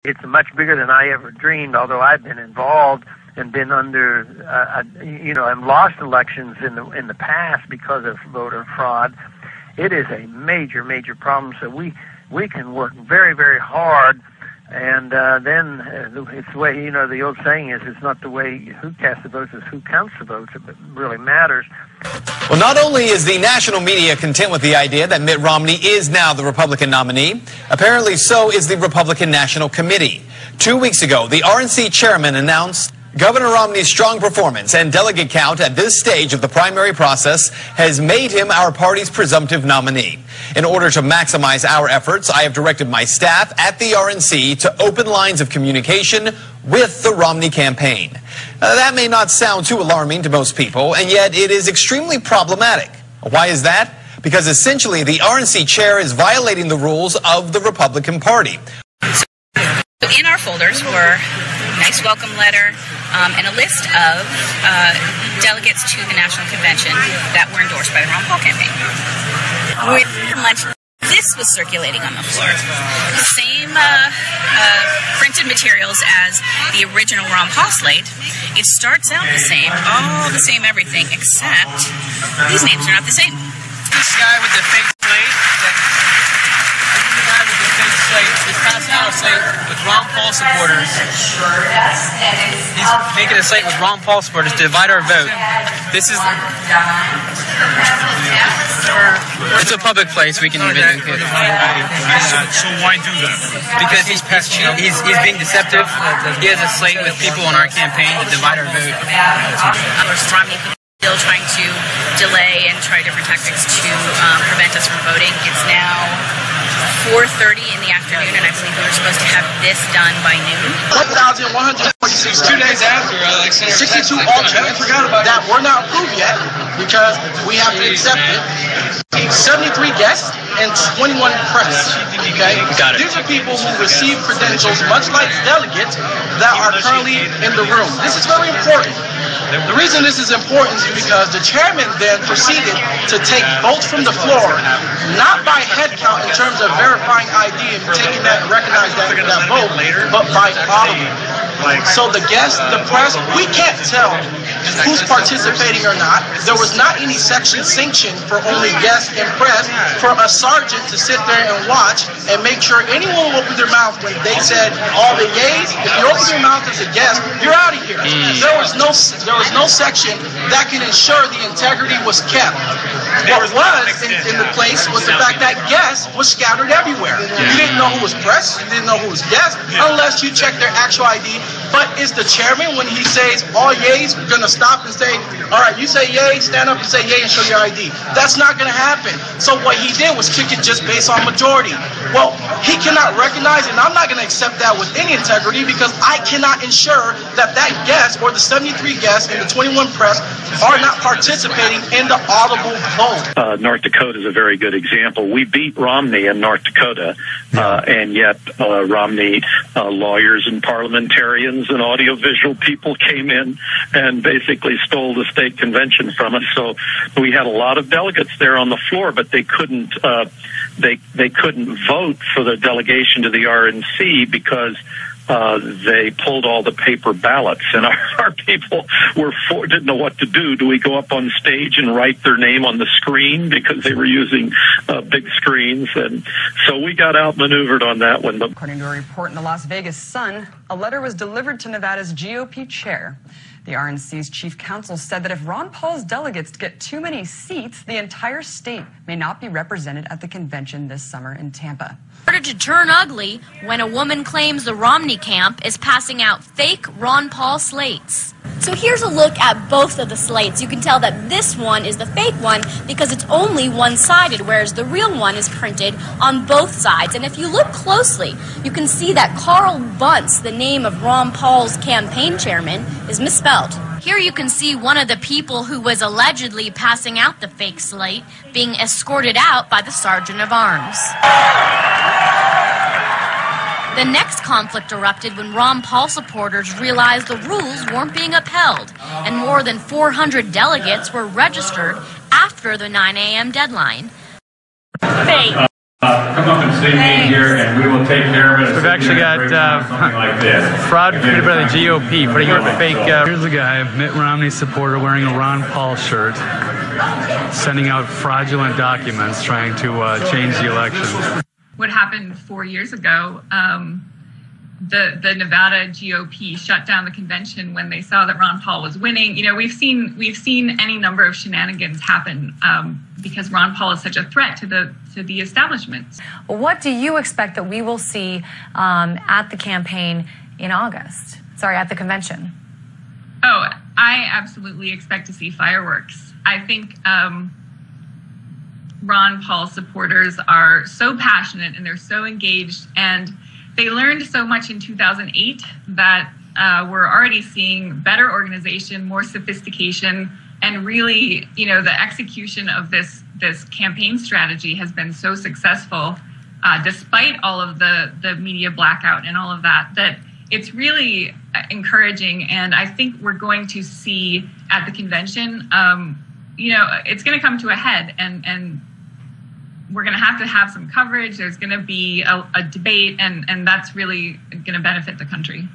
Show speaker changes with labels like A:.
A: It's much bigger than I ever dreamed, although I've been involved and been under, and lost elections in the past because of voter fraud. It is a major, major problem. So we can work very, very hard. And then it's the way, the old saying is, it's not the way who casts the votes, it's who counts the votes that really matters.
B: Well, not only is the national media content with the idea that Mitt Romney is now the Republican nominee, apparently so is the Republican National Committee. 2 weeks ago, the RNC chairman announced Governor Romney's strong performance and delegate count at this stage of the primary process has made him our party's presumptive nominee. In order to maximize our efforts, I have directed my staff at the RNC to open lines of communication with the Romney campaign. That may not sound too alarming to most people, and yet it is extremely problematic. Why is that? Because essentially the RNC chair is violating the rules of the Republican Party.
C: So in our folders were a nice welcome letter and a list of delegates to the National Convention that were endorsed by the Ron Paul campaign. With lunch, this was circulating on the floor. Same printed materials as the original Ron Paul slate. It starts out the same, all the same everything, except these names are not the same.
D: This guy with the fake slate. He's passing out a slate with Ron Paul supporters. He's making a slate with Ron Paul supporters to divide our vote. This is... It's a public place. We can even...
E: So why do that?
D: Because he's being deceptive. He has a slate with people on our campaign to divide our vote.
C: Romney still trying to delay and try different tactics to prevent us from voting. It's now 4:30 in the afternoon, and I believe we were supposed to have this done by noon.
F: 1,146, 2 days after, 62 alternates that were not approved yet because we have to accept it. 73 guests and 21 press. Okay?
D: Got it.
F: These are people who receive credentials, much like delegates, that are currently in the room. This is very important. The reason this is important is because the chairman then proceeded to take votes from the floor, not by head count in terms of verifying ID and taking that and recognizing that vote, but by audible. So the guests, the press, we can't tell who's participating or not. There was not any section sanctioned for only guests and press for a sergeant to sit there and watch and make sure anyone who opened their mouth when they said all the yays, if you open your mouth as a guest, you're out of here. There was no section that can ensure the integrity was kept. What was in the place was the fact that guests was scattered everywhere. You didn't know who was press, you didn't know who was guest, unless you checked their actual ID. But is the chairman, when he says all yays, going to stop and say, all right, you say yay, stand up and say yay and show your ID? That's not going to happen. So what he did was kick it just based on majority. Well, he cannot recognize it, and I'm not going to accept that with any integrity because I cannot ensure that that guest or the 73 guests and the 21 press are not participating in the audible vote.
G: North Dakota is a very good example. We beat Romney in North Dakota, and yet Romney lawyers and parliamentarians and audiovisual people came in and basically stole the state convention from us. So we had a lot of delegates there on the floor, but they couldn't they couldn't vote for the delegation to the RNC because they pulled all the paper ballots, and our people didn't know what to do. Do we go up on stage and write their name on the screen because they were using big screens? And so we got outmaneuvered on that one. But
H: according to a report in the Las Vegas Sun, a letter was delivered to Nevada's GOP chair. The RNC's chief counsel said that if Ron Paul's delegates get too many seats, the entire state may not be represented at the convention this summer in Tampa.
I: Started to turn ugly when a woman claims the Romney camp is passing out fake Ron Paul slates.
J: So here's a look at both of the slates. You can tell that this one is the fake one because it's only one-sided, whereas the real one is printed on both sides. And if you look closely, you can see that Carl Bunce, the name of Ron Paul's campaign chairman, is misspelled.
I: Here you can see one of the people who was allegedly passing out the fake slate being escorted out by the Sergeant of Arms. The next conflict erupted when Ron Paul supporters realized the rules weren't being upheld, and more than 400 delegates were registered after the 9 a.m. deadline.
J: Fake.
K: Come up and see me here, and we will take care of it.
L: We've actually got
K: like this.
L: fraud committed by the GOP, putting out fake.
M: Here's a guy, Mitt Romney supporter, wearing a Ron Paul shirt, sending out fraudulent documents trying to change the election.
N: What happened 4 years ago, the Nevada GOP shut down the convention when they saw that Ron Paul was winning. You know, we've seen any number of shenanigans happen because Ron Paul is such a threat to the establishment.
O: What do you expect that we will see at the campaign in August? Sorry, at the convention.
N: Oh, I absolutely expect to see fireworks. I think Ron Paul supporters are so passionate and they're so engaged, and they learned so much in 2008 that we're already seeing better organization, more sophistication, and really, you know, the execution of this campaign strategy has been so successful, despite all of the media blackout and all of that, that it's really encouraging. And I think we're going to see at the convention, you know, it's going to come to a head, and we're going to have some coverage. There's going to be a debate, and that's really going to benefit the country.